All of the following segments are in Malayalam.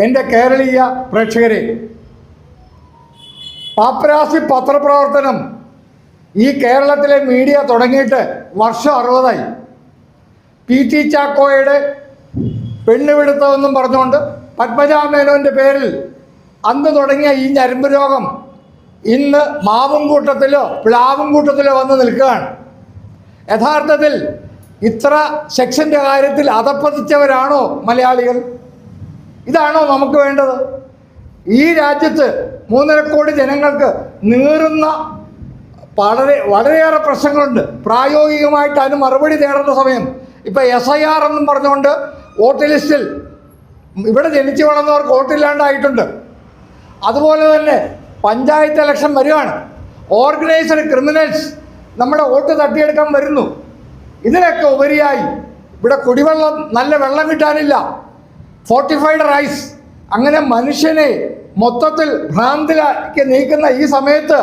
എൻ്റെ കേരളീയ പ്രേക്ഷകരെ, പാപ്പരാസി പത്രപ്രവർത്തനം ഈ കേരളത്തിലെ മീഡിയ തുടങ്ങിയിട്ട് വർഷം 60ആയി. PT ചാക്കോയുടെ പെണ്ണുപിടുത്തമെന്നും പറഞ്ഞുകൊണ്ട് പത്മജാ മേനോൻ്റെ പേരിൽ അന്ന് തുടങ്ങിയ ഈ ഞരമ്പ് രോഗം ഇന്ന് മാവും കൂട്ടത്തിലോ പ്ലാവും കൂട്ടത്തിലോ വന്ന് നിൽക്കുകയാണ്. യഥാർത്ഥത്തിൽ ഇത്ര സെക്ഷൻ്റെ കാര്യത്തിൽ അധപ്പതിച്ചവരാണോ മലയാളികൾ? ഇതാണോ നമുക്ക് വേണ്ടത്? ഈ രാജ്യത്ത് 3.5 കോടി ജനങ്ങൾക്ക് നീറുന്ന വളരെയേറെ പ്രശ്നങ്ങളുണ്ട്. പ്രായോഗികമായിട്ട് അതിന് മറുപടി തേടേണ്ട സമയം. ഇപ്പം SIR എന്നും പറഞ്ഞുകൊണ്ട് വോട്ട് ലിസ്റ്റിൽ ഇവിടെ ജനിച്ചു വളർന്നവർക്ക് വോട്ടില്ലാണ്ടായിട്ടുണ്ട്. അതുപോലെ തന്നെ പഞ്ചായത്ത് ഇലക്ഷൻ വരികയാണ്. ഓർഗനൈസ്ഡ് ക്രിമിനൽസ് നമ്മുടെ വോട്ട് തട്ടിയെടുക്കാൻ വരുന്നു. ഇതിനൊക്കെ ഉപരിയായി ഇവിടെ കുടിവെള്ളം, നല്ല വെള്ളം കിട്ടാനില്ല, ഫോർട്ടിഫൈഡ് റൈസ്, അങ്ങനെ മനുഷ്യനെ മൊത്തത്തിൽ ഭ്രാന്തിലാക്കി നീക്കുന്ന ഈ സമയത്ത്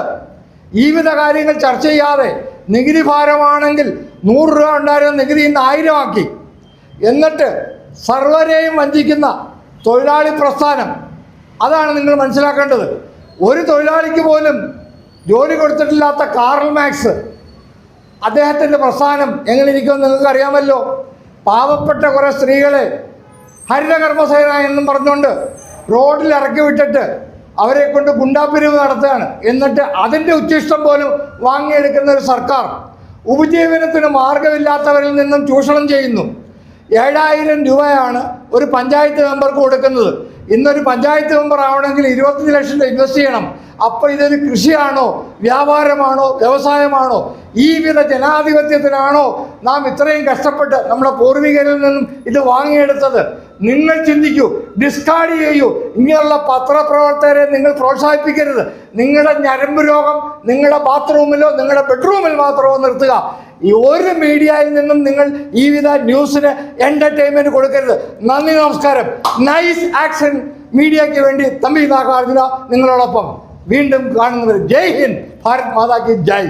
ഈ വിധ കാര്യങ്ങൾ ചർച്ച ചെയ്യാതെ നികുതി ഭാരമാണെങ്കിൽ 100 രൂപ ഉണ്ടായിരുന്ന നികുതി ഇന്ന് 1000 ആക്കി. എന്നിട്ട് സർവരെയും വഞ്ചിക്കുന്ന തൊഴിലാളി പ്രസ്ഥാനം, അതാണ് നിങ്ങൾ മനസ്സിലാക്കേണ്ടത്. ഒരു തൊഴിലാളിക്ക് പോലും ജോലി കൊടുത്തിട്ടില്ലാത്ത കാർൽ മാക്സ്, അദ്ദേഹത്തിൻ്റെ പ്രസ്ഥാനം എങ്ങനെ ഇരിക്കുമെന്ന് നിങ്ങൾക്ക് അറിയാമല്ലോ. പാവപ്പെട്ട കുറേ സ്ത്രീകളെ ഹരിതകർമ്മസേന എന്നും പറഞ്ഞുകൊണ്ട് റോഡിൽ ഇറക്കി വിട്ടിട്ട് അവരെ കൊണ്ട് ഗുണ്ടാപ്പിരിവ് നടത്തുകയാണ്. എന്നിട്ട് അതിൻ്റെ ഉച്ഛിഷ്ടം പോലും വാങ്ങിയെടുക്കുന്ന ഒരു സർക്കാർ ഉപജീവനത്തിന് മാർഗമില്ലാത്തവരിൽ നിന്നും ചൂഷണം ചെയ്യുന്നു. 7000 രൂപയാണ് ഒരു പഞ്ചായത്ത് മെമ്പർക്ക് കൊടുക്കുന്നത്. ഇന്നൊരു പഞ്ചായത്ത് മെമ്പർ ആവണമെങ്കിൽ 25 ലക്ഷം രൂപ ഇൻവെസ്റ്റ് ചെയ്യണം. അപ്പോൾ ഇതൊരു കൃഷിയാണോ, വ്യാപാരമാണോ, വ്യവസായമാണോ? ഈ വിധ ജനാധിപത്യത്തിനാണോ നാം ഇത്രയും കഷ്ടപ്പെട്ട് നമ്മുടെ പൂർവികരിൽ നിന്നും ഇത് വാങ്ങിയെടുത്തത്? നിങ്ങൾ ചിന്തിക്കൂ, ഡിസ്കാർഡ് ചെയ്യൂ. ഇങ്ങനെയുള്ള പത്രപ്രവർത്തകരെ നിങ്ങൾ പ്രോത്സാഹിപ്പിക്കരുത്. നിങ്ങളുടെ ഞരമ്പ് രോഗം നിങ്ങളുടെ ബാത്റൂമിലോ നിങ്ങളുടെ ബെഡ്റൂമിൽ മാത്രമോ നിർത്തുക. ഈ ഒരു മീഡിയയിൽ നിന്നും നിങ്ങൾ ഈ വിധ ന്യൂസിന് എൻ്റർടൈൻമെൻറ്റ് കൊടുക്കരുത്. നന്ദി, നമസ്കാരം. നൈസ് ആക്ഷൻ മീഡിയയ്ക്ക് വേണ്ടി തമ്പി നാഗാർജുന നിങ്ങളോടൊപ്പം. വീണ്ടും കാണുന്നവർ. ജയ് ഹിന്ദ്, ഭാരത് മാതാ കി ജയ്.